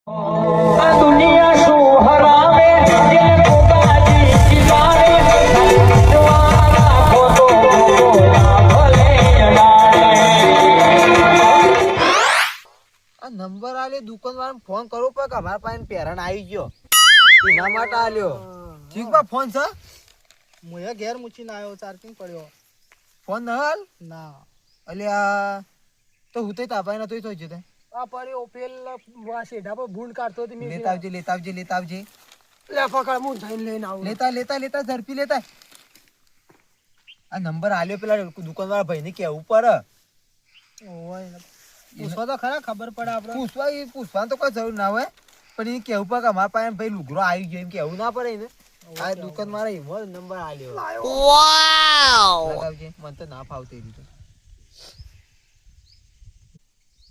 Number આલ્યો દુકાનવાળાને phone કરવો પડે કે અમારા પાસે પેરણ આવી ગયો એના માટે આલ્યો. ઠીક બા ફોન છે મુએ ઘેર મૂકીને આવ્યો ચાર્જિંગ પડ્યો ફોન ન હાલ ના અલ્યા તો હું તો તાપાઈ નતો તો જતે આ પડ્યો પેલ શેઢા પર ભૂંડ કાઢતો હતી મેં લેતા આવજે લે પકડ હું થઈને લઈને આવું લેતા ઝડપી લેતા. આ નંબર આલ્યો પેલા દુકાનવાળા ભાઈને કેવું પડે. ઓય પૂછવા તો ખરા ખબર પડે આપણે પૂછવાનું તો કોઈ જરૂર ના હોય પણ એ કેવું પડે કે અમારા પાસે ભાઈ લુગરો આવી ગયો એમ કેવું ના પડે ને. આ દુકાન મારા એવો નંબર આલ્યો. લગાવજે મને તો ના ફાવતો એ રીતે.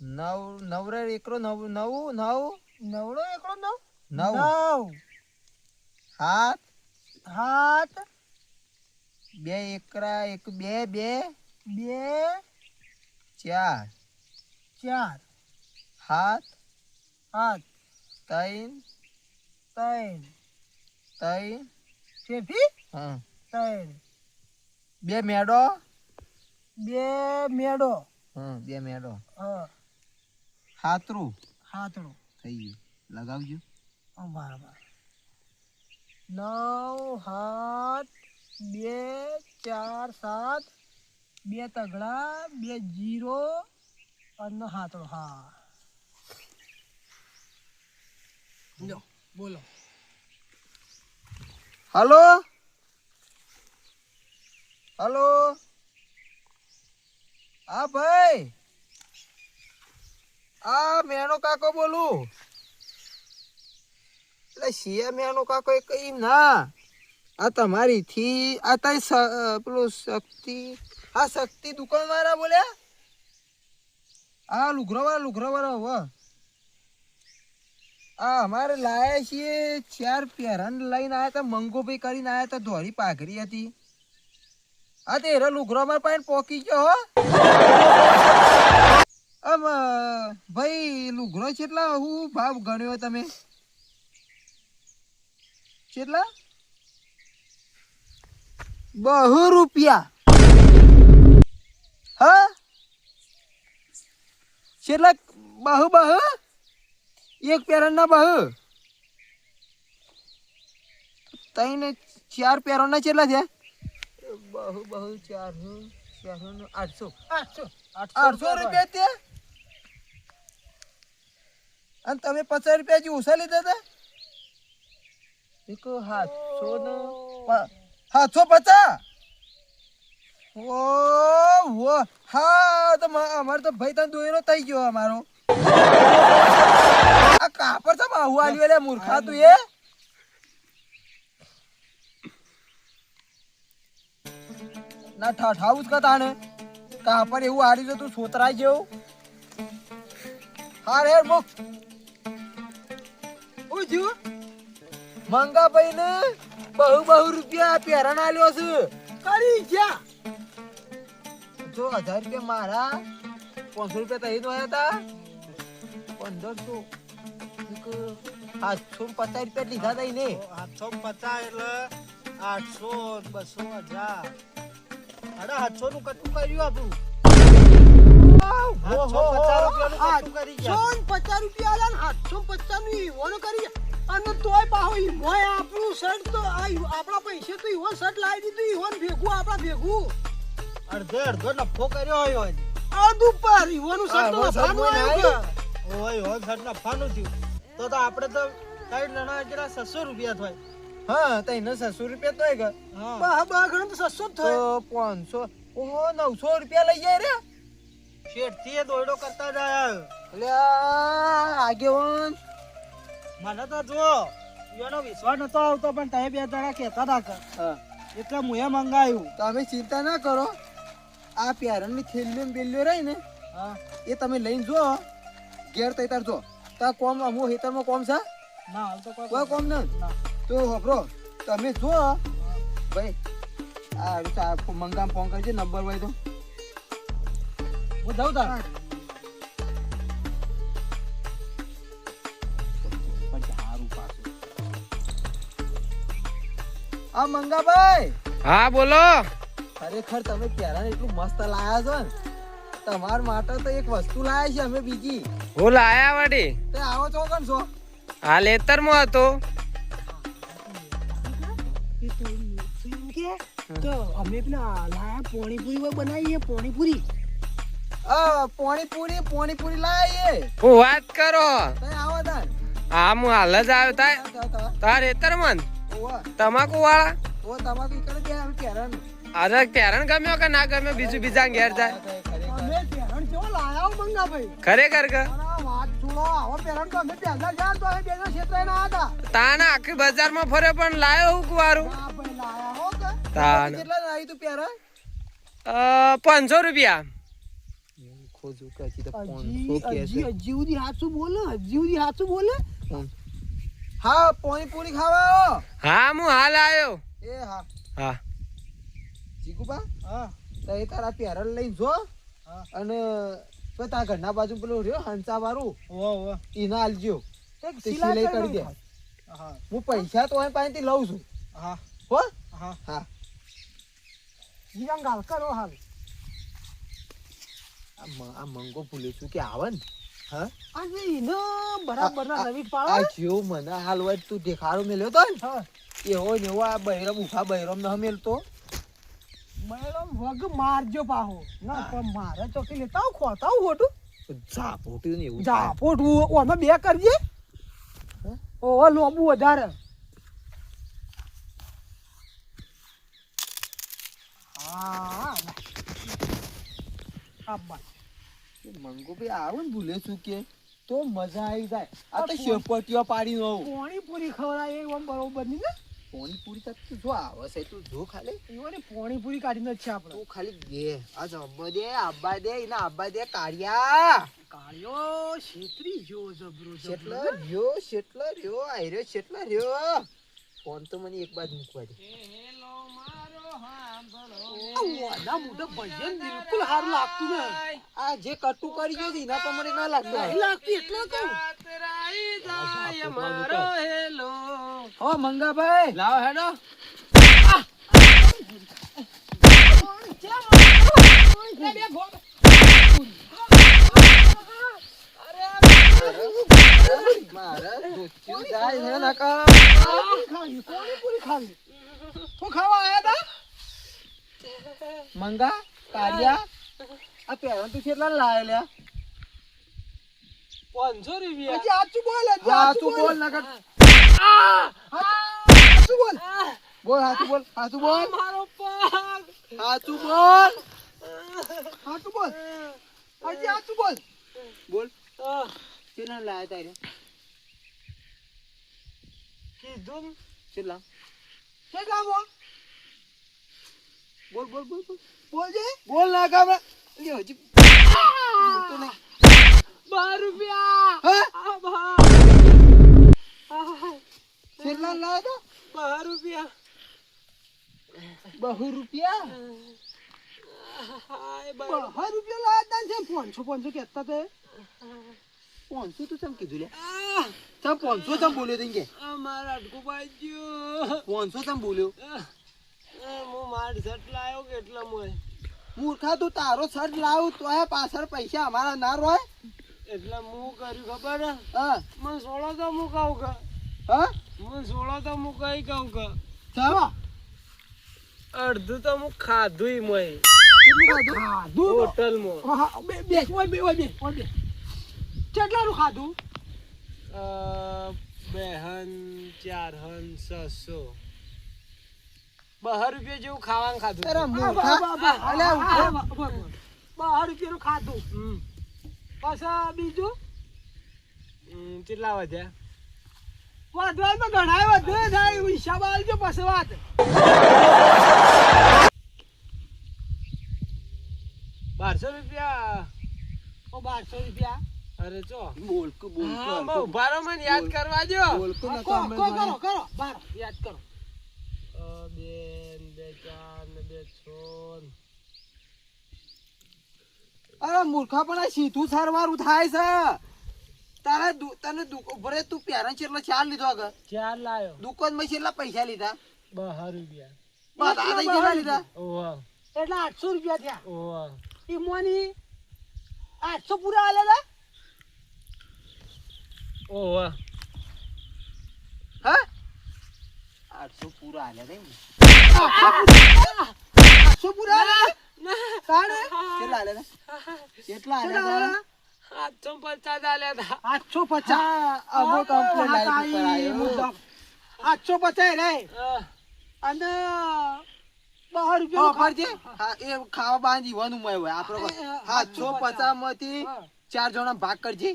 નવડો એકડો નવ હાથ બે એકરા એક બે ચાર હાથ ત્રણ હા બે મેડો હા બે મેડો હાથરું થઈ ગયું. લગાવજો બરાબર 9 હાથ 2 4 7 2 તગડા 2 જીરો અને હાથો. હા બોલો. હલો હા ભાઈ આ મેનો કાકો બોલું. એટલે શિયા મેનો કાકો એ કઈ ના આ તમારી થી આ તઈ પેલું શક્તિ દુકાન વાળા બોલ્યા. આ લુગરો વાળા હવે આ અમારે લાયા છીએ 4 પેરણ લઈને આયા તા. મંગોભાઈ કરીને આયા તા. ધોળી પાઘરી હતી. હા તે એરો લુગરો અમારા પાસે પોકી ગયો હો. આમ ભાઈ લુગરો કેટલા હું ભાવ ગણ્યો તમે કેટલા 2 રૂપિયા હા કેટલા બહુ એક પેરણ ના બહુ 3 ને 4 પેરણ ના કેટલા છે બહુ 4 800 રૂપિયા તે અને તમે 50 રૂપિયા જે ઓછા લીધા હતા એક 750 ઓ હા તો અમારે તો ભાઈ તને દોયરો થઈ ગયો અમારો. આ કાપડ તો બાહુ આલ્યો લે મૂર્ખા તું એ. ના ઠાઠાવું જ કતાને કાપડ એવું હારી છે તું છોતરાય જેવું. હાર હેર મુક ઉજ્યું મંગા ભાઈ ને બહુ રૂપિયા પેરણ આલ્યો છે. કરી ગયા જો 1000 રૂપિયા મારા 500 રૂપિયા તઈ નો હતા 1500 850 રૂપિયા લીધા તઈ ને 850 એટલે 800 200 1000 750 નું કટું કર્યું આપણું. 850 રૂપિયા 750 નું ઈવોનો કરી અને તોય પાહો ઈવોય આપણું શર્ટ તો આપણા પૈસે તો ઈવોન શર્ટ લાવી દીધું. ઈવોન ભેગું આપણા ભેગું અડધો નફો કર્યો હોય અડધું પર ઈવોનું શર્ટ તો નફાનું આવ્યું ઓય શર્ટ નફાનું થયું તો આપણે તો કઈ લણા જરા 600 રૂપિયા થાય. હા તઈને 600 રૂપિયા તો કે હા બા ગણ તો 600 થાય 500 ઓહો 900 રૂપિયા લઈ જાય રે શેઠ થી દોડો કરતા જાય. એટલે આગેવાન મને તો જો એનો વિશ્વાસ નતો આવતો પણ તમે 2 જણા કહેતા હતા એટલે મુએ મંગાવ્યું. તમે ચિંતા ના કરો આ પ્યારણની થેલીઓ બેલીઓ રહી ને એ તમે લઈને જો ઘેર તૈયાર જો તા કોમ અમુ હેતરમાં કોમ છે ના હાલ તો કોઈ કોમ ના તો હબરો તમે જો ભાઈ આ મંગામ ફોન કરજે નંબર હોય તો હું જાઉં તા આ મંગાભાઈ હા બોલો. ખરેખર તમે પહેરા એટલું મસ્ત લાયા છો ને. તમારા માટે તો એક વસ્તુ લાયા છે અમે બીજી. હું લાયા વડી. તે આવો છો કોણ છો? હાલ એતરમાં હતો. તો અમે પેલા લાયા પાણીપુરી બનાવીએ પાણીપુરી. પોણીપુરી લાયા હું વાત કરો. તે આવો તાર. હા હું હાલ જ આવ્યો તાર એતરમાં તમાકુ વાળા. ઓ તમાકુ ઈકડે કે અમે પહેરા અરે પેરણ ગમ્યો કે ના ગમ્યો બીજું બીજા ઘેર જાય. અમે પેરણ કેવો લાયા મંગાભાઈ. ખરેખર કે વાત છોડો. આવો પેરણ તો અમે પહેલા ગયા તો અમે બેના ક્ષેત્રે ના હતા. તાના આખી બજારમાં ફરે પણ લાયો હું કુવારું. ના ભાઈ લાયા હો કે. તાન કેટલા લાવી તું પહેરા? 500 રૂપિયા. ખોજું કે હજી તો 500 કે હજી છે. હજી સુધી હાચું બોલે. હા પોણીપુરી ખાવા આવો. હા હું હાલ આવ્યો. એ હા હા જીગુબા હા તો એ તારા પહેરણ લઈને જો હા. અને તો તારા ઘરના બાજુ પેલું રહ્યો હંસા વાળું ઓ એને આલજો. એક તે સિલાઈ કરી દે. હા હું પૈસા તો અહીં પાસેથી લઉં છું. હા હો હા હા જીરામ ગાલ કરો હાલ. આ મંગો ભૂલ્યો છું કે આવે ને. હા આજે ઈનો બરાબર ના નવી આ પાડો. જેવો મને હાલ હોય તું દેખાડો મેલ્યો તો ને હા એવો ને એવો આ બૈરમ ઉભા બૈરમ ન મેલતો. મેડમ વગ મારજો પાહો. ના પણ મારે ચોકી લેતા આવું ખોતા આવું ખોટું. ઝાપોટ્યું ને એવું જા થાય. ફોટવું ઓમાં બે કરજે. હે? ઓહો લોબુ વધારે. હા આબા મંગો ભાઈ આવું ને ભૂલે છું કે તો મજા આવી જાય. આ તો શેપટીઓ પાડી નો પાણીપુરી ખવડાય એ ઓમ બરોબર ની ને. પોણીપુરી તો તું જો આવે છે તું જો ખાલી એવાની પાણીપુરી કાઢીને જ છે આપણે. તું ખાલી દે આ જમવા દે આબા દે એના આબા દે કાઢ્યા કાળિયો છેતરી જો જબરો શેટલો રહ્યો આયરો શેટલો રહ્યો. ફોન તો મને એક બાજુ મૂકવા દે. ઓના મોઢે ભજન બિલકુલ હારું લાગતું ને. આ જે કટુ કરી ગયો છે એના પર મને ના લાગતું. નહીં લાગતું એટલે કહું. હો મંગાભાઈ લાવો હેડો. મારા દોસ્તી જાય છે નકા. પાણીપુરી ખાવી. તું ખાવા આયા તા? મંગા કાઢ્યા આ પહેરણ તું કેટલા લાવે લ્યા? 500 રૂપિયા. હજી આચું બોલ, હજી હા આચું તું બોલ નકર આચું બોલ. બોલ હાચું બોલ હાચું બોલ મારો પગ. હાચું બોલ આચું બોલ. હજી આચું બોલ. બોલ કેટલા લાવે તારે? કીધું ને. કેટલા? કેટલા બોલ? બોલ બોલ બોલ બોલ બોલજે. બોલ ના કાબરા લે હજી બોલતો નહીં. 12 રૂપિયા. હા આ બા. કેટલા લાવે તો? 12 રૂપિયા. 2 રૂપિયા. હાય બા. 12 રૂપિયા લાયા તા છે 500 કહેતા તે. 500 તો ચમ કીધું લે? ચમ 500 ચમ બોલ્યો તઈ કે? આ મારા અડકું બાજ્યું. 500 ચમ બોલ્યો? હું મારી શર્ટ લાયો કેટલા મોય. મૂર્ખા તું તારો શર્ટ લાવ તો આ પાછળ પૈસા અમારા ના રોય. એટલે હું કર્યું ખબર હે? હા મને 16 તો હું કહું કે હા મને 16 તો હું કઈ કહું કે ચાલો અડધું તો હું ખાધું મોય કેટલું ખાધું? ખાધું તો. હોટલમાં. હા, બે ઓય બે. કેટલાનું ખાધું? 2 હન 4 હન 600 12 રૂપિયા જેવું ખાવાનું ખાધું. અરે મૂર્ખા અલ્યા ઉભો. 12 રૂપિયાનું ખાધું. હમ. પાછા બીજું કેટલા વધ્યા? વધવાનું તો ઘણાય વધે થાય. હિસાબ આલજો પછી વાત. 1200 રૂપિયા. 1200 રૂપિયા. અરે ચો બોલ કે બોલ હા, કર. ઉભા રહો, મને યાદ કરવા દો. બોલ કે હા, નકા કો હમણાં કરો બાર યાદ કરો. 2 2 4 ને 2 6. અરે મૂર્ખા પણ આ સીધું સારવારું થાય છે. તારે તને ભરે તું પહેરણ છેલ્લા ચાર લીધો આગળ 4 લાયો. દુકાનમાં છેલ્લા પૈસા લીધા 12 રૂપિયા. બધા થઈ ગયા લીધા. ઓવા એટલે 800 રૂપિયા થયા. ઓવા ઈમોની 800 પૂરા આલ્યા ઓવા હા 800 પૂરા આલ્યા નહીં. હતા. 800 પૂરા આલ્યા તાણે કેટલા આલ્યા તા? કેટલા કેટલા આલ્યા તા? આલ્યા? 850 આલ્યા હતા. 850 હા, અમો complaint આવી ઉપર આવ્યો. 850 રે હા. અને 12 રૂપિયા ફરજે. હા, એ ખાવા બાંધી વાનું મય હોય આપણો. 750 માંથી 4 જણા ભાગ કરજે.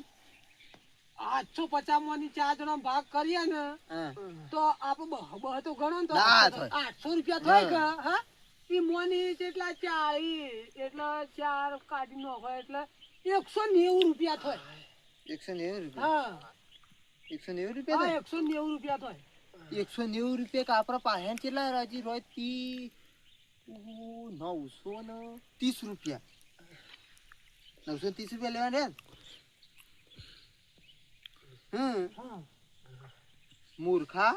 850 માંથી 4 જણા ભાગ કરીએ ને હા. તો આપણે બહ તો ગણો ને તો ના થાય. 800 રૂપિયા થાય કે હા ઈ મોની જેટલા 40 એટલે 4 કાઢી નાખો એટલે 190 રૂપિયા થાય. 190 રૂપિયા. હા 190 રૂપિયા હા થાય? 190 રૂપિયા થાય. 190 રૂપિયા કે આપણા પાસે કેટલા રાજી રોય? 930 રૂપિયા. 930 રૂપિયા લેવાના રે. હા મૂર્ખા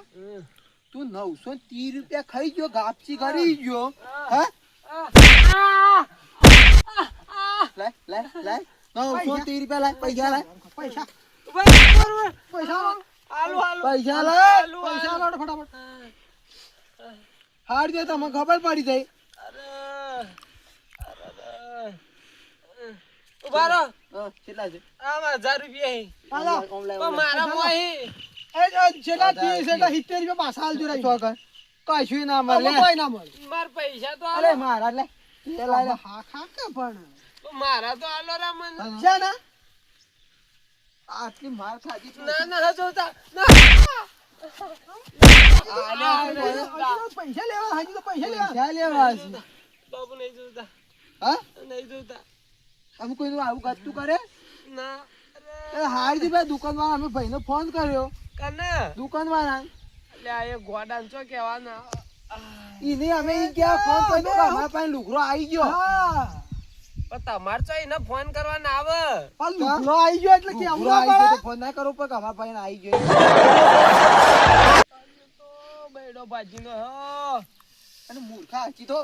તું 930 રૂપિયા ખાઈ ગયો, ગાપચી કરી ગયો. હા લાય લાય લાય 930 રૂપિયા લાય. પૈસા લાય. પૈસા બરાબર. પૈસા હાલો હાલો પૈસા લાય. હાલો, પૈસા હાલો. લાડો ફટાફટ. હાર દે તમને ખબર પડી જાય. ઉભા રહો. કેટલા છે? આમાં 1000 રૂપિયા હે. હાલો. પણ મારા મોહી એ જેટલા 30 એટલે 70 રૂપિયા પાછા આલજો રે. કશું ના મળે. કોઈ ના મળે. માર પૈસા તો અરે આલો. મારા લે. તે લાય લે. હા ખા કે પણ મારા તો આલો રા મને. છે ને આટલી માર ખાધી તું. ના ના જોતા ના. પૈસા લેવા હજી તો પૈસા લેવા. પૈસા લેવા છે. બાબુ નહીં જોતા. હા? નહીં જોતા. આમ કોઈનું આવું કરતું કરે? ના. એ હારજી ભાઈ દુકાનવાળા અમે ભાઈને ફોન કર્યો. કને દુકાનવાળા એટલે આ એ ગોડાન છો કહેવાના. ઈને અમે ઈ ક્યાં ફોન કર્યો કે અમારા પાસે લુગરો આવી ગયો. હા પણ તમાર તો એને ફોન કરવાના આવે. પણ લુગડો આવી ગયો એટલે કે લુગરો હમણાં આવી ગયો પડે. તો ફોન ના કરો પણ અમારા પાસે આવી ગયો. તો બૈડો ભાજીનો હો. અને મૂર્ખા હજી તો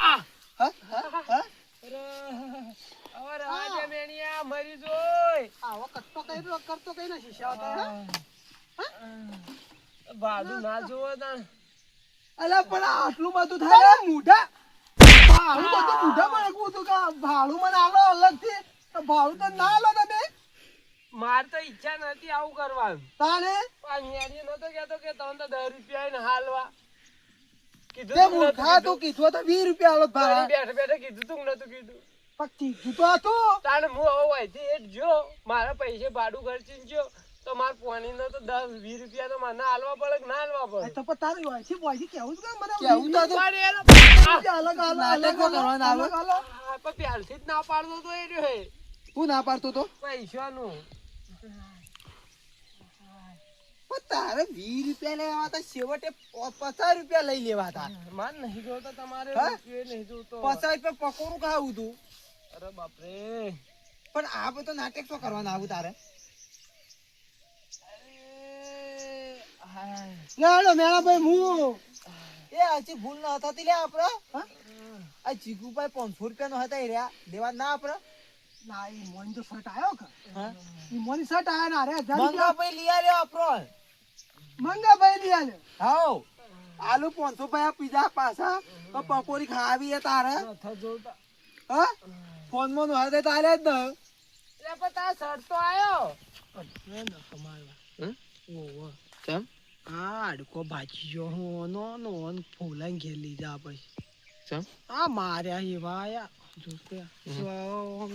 આ હા હા હા હવે રાજા મેણિયા મરી જોય. આવો કરતો કઈ નથી શીશાવતા, હે? ભાડું ના જોવો તા. અલા પણ આટલું બધું થાય અરે મૂઢા ભાડું બધું મૂઢા માંગવું હતું કે ભાડું મને આલો અલગથી તો ભાડું તો ના આલો તમે માર તો ઈચ્છા નથી આવું કરવાનું. તાને પણ મેણી નતો કહેતો કે તમે તો 10 રૂપિયા ને હાલવા કીધું તે તું મૂર્ખા નતું તો કીધું. કીધું તો 20 રૂપિયા આલો ભાડા. બેઠે બેઠે કીધું તું નતું કીધું. પક્કી જૂતો હતું તાણે હું હવે અહીંથી હેઠ જો મારા પૈસે ભાડું ખર્ચીને જો તો માર પાણીનો તો 10-20 રૂપિયા તો મને હાલવા પડે કે ના હાલવા પડે. તો પણ તારે વાંચી વાંચી કેવું છે મને કેવું તો હતું. પણ એનો અલગ અલગ નાટકો કરવાના આવે. હા, પણ પહેલથી જ ના પાડતો તો એ રહ્યો હે તું ના પાડતો તો પૈસાનું. પણ તારે 20 રૂપિયા લેવા હતા છેવટે 50 રૂપિયા લઈ લેવા હતા. માર નહીં જોતો તમારે હા? રૂપિયો નહીં જોતો. 50 રૂપિયા પકોડું ખાવું તું. અરે બાપરે. પણ આ બધું નાટક તો કરવાના આવું તારે. લેડો મેળાભાઈ હું એ હજી ભૂલ ના થતી લે આપડે. હા? આ જીગુભાઈ 500 રૂપિયા નો હતા એ રહ્યા દેવા ના આપડે. ના ઈ મોની તો શર્ટ આયો કે હા? ઈ મોની શર્ટ આયા ના રે 1000 મંગા રૂપિયા ભાઈ લઈ આવ્યો આપડો. મંગા ભાઈ દી આલે હાઉ આલુ 500 રૂપિયા પીધા પાછા તો પકોડી ખાવી હે તારે. નથી જોતા. હા ફોન માં નો હાથે તારે જ ન. એટલે પણ તાર શર્ટ તો આયો. હમ? ઓહો કેમ? આ અડકો ભાજી જો હું નો ફૂલાઈ ગયેલી જા પછી કેમ? આ માર્યા એવા આયા જોતે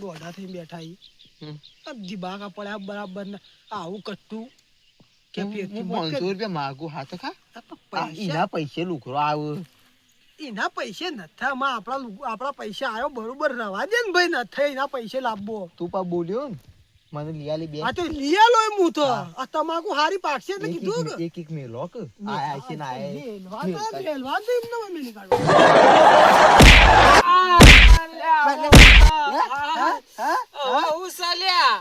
દોડા થઈ બેઠા ઈ જીબાકા પડ્યા બરાબર ને આવું કટ્ટું કે પેટથી હું બકે. 500 રૂપિયા માગું હા તો ખા. આ તો આ પૈસા એના પૈસે લુગરો આવે. એના પૈસે નથી આમાં આપણા પૈસા આવ્યો બરોબર રવા દે ને ભાઈ નથી એના પૈસે લાવવો તું પા બોલ્યો ને મને લીયાલી બે આ તો લીયા લો હું તો આ તમાકુ હારી પાકશે એટલે કીધું કે એક મેલો કે આયા છે ના મેલવા આયા. તો મેલવા તો એમને મેં નહીં કાઢવા. હા? હા? હું ચાલ્યા.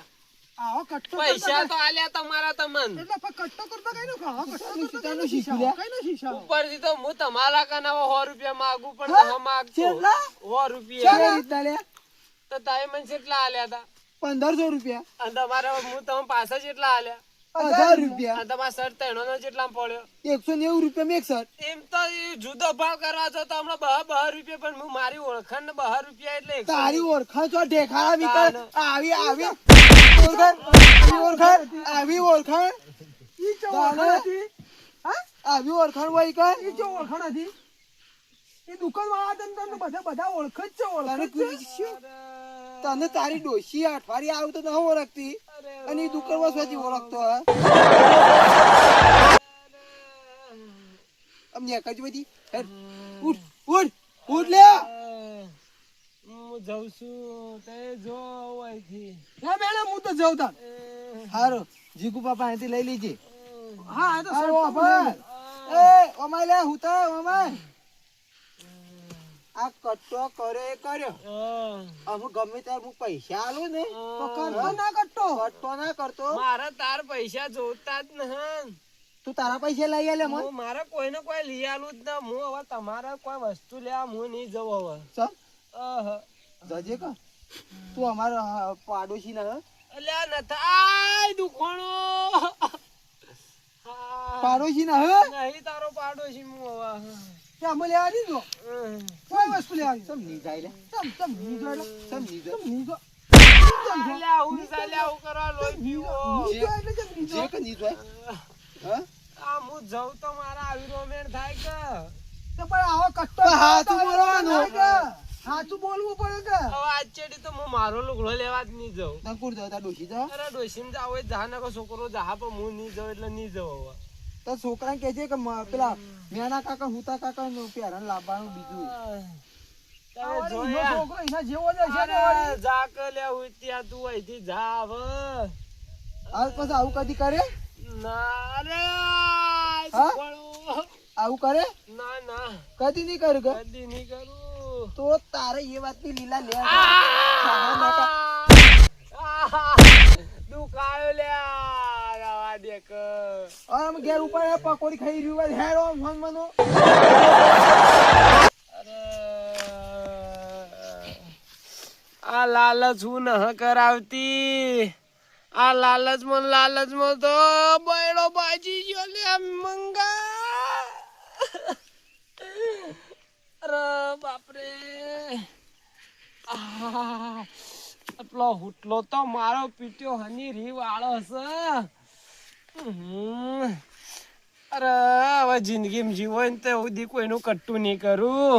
આવો આવો કટ્ટો પૈસા તો આલ્યા તમારા તમને એટલે પણ કટ્ટો કરતા કઈ નો આવો કટ્ટો શીશાનું કરતા કઈ નો શીશું શીશા લ્યા. કઈ નો શીશા ઉપરથી તો હું તમારા કનાવા 100 રૂપિયા માંગુ પણ હા? તમે માંગતો કેટલા? 100 રૂપિયા કેવી રીતના લે? તો તમે મને કેટલા આલ્યા હતા 1500 રૂપિયા, અને તમારે હું તમે પાછા કેટલા આલ્યા 1000 રૂપિયા, અને તમારા શર્ટ ત્રણોનો કેટલા પડ્યો 190 રૂપિયા મેં એક શર્ટ. એમ તો ઈ જુદો ભાવ કરવા છો તો હમણાં 12 રૂપિયા પણ હું મારી ઓળખાણ ને 12 રૂપિયા એટલે 100. તારી ઓળખાણ છો ઢેખાડા વિકલ તાને. આવી ઓળખાણ ઈ ચો તાને. ઓળખાણ હતી હા આવી ઓળખાણ હોય કે ઈ ચો ઓળખાણ હતી એ દુકાન વાળા તને બધા ઓળખ જ છે ઓળખ જ છે. તને તારી ડોશી અઠવાડિયે આવું તો ન ઓળખતી અને એ દુકાનમાં સ્વજી ઓળખતો હા અમને કજ બધી ઉઠ ઉઠ ઉઠ લે. હું જઉં છું તે જો અહીંથી હે મેડમ હું તો જાઉં તાર હારો જીગુ પાપા અહીંથી લઈ લીજે. હા આ તો હારો શર્ટ તો ભાઈ મને. એ ઓમાય લે હુતા ઓમાય આ કટ્ટો કરે એ કર્યો અમુક ગમે ત્યારે હું પૈસા આલું ને તો કરતો ના કરતો કટ્ટો ના કરતો. મારે તાર પૈસા જોતા જ નહીં તું તારા પૈસા લઈ આલે મને હું મારે કોઈને કોઈ લઈ આલું જ ના હું હવે તમારા કોઈ વસ્તુ લેવા હું નહીં જવું હવે ચમ આહ. જજે કા તું અમારા પાડોશી ના અલ્યા નથાય દુખાણો હા. પાડોશી ના હે નહીં તારો પાડોશી હું હવે કે અમે લેવા દીધો કોઈ વસ્તુ લેવા દીધો સમ ની જાય લે તમ નીજો એટલે સમ ની જાય તમ નીજો અલ્યા હું ચાલ્યા હું કરવા લોહી પીવો નીજો એટલે કેમ નીજો જે કે ની જાય હા આ હું જઉં તો મારા આવી રોમેન્ટ થાય કે તો પણ આવો કટ્ટો તો હાચું બોલવાનું. સાચું બોલવું પડે કે હવે આજ ચેડી તો હું મારો લુગડો લેવા જ નહીં જાઉં તંકુર જાવ તાર ડોશી જાવ અરે ડોસીને જાવ હોય જા નાખો છોકરો જા પણ હું નહીં જાઉં એટલે નહીં જાઉં હવે તો છોકરાને કહેજે કે પેલા મેના કાકા હુતા કાકા નું પેરણ લાવવાનું બીજું તમે આ વળી જોયા? એનો છોકરો એના જેવો જ હશે ને અરે વળી. જા કે લે હું ત્યાં તું અહીંથી જા હવે હાલ પછી આવું કદી કરે ના અરે હા? શીખવાડું. આવું કરે ના ના કદી નહીં કરું કે કદી નહીં કરું તો તારે એ વાતની લીલા લે દુખાયો લે રવા દે કે આમ ઘેર ઉપર પકોડી ખાઈ રહ્યું હોય હેડ ઓમ ફોન મનો અરે આ લાલચ હું ન કરાવતી આ લાલચમાં તો બૈડો બાજી ગયો લે મંગા અરે બાપરે એટલો હુટલો તો મારો પીટ્યો હની રી વાળો છે અરે હવે જિંદગીમાં જીવો ને તે સુધી કોઈનું કટ્ટું નહીં કરું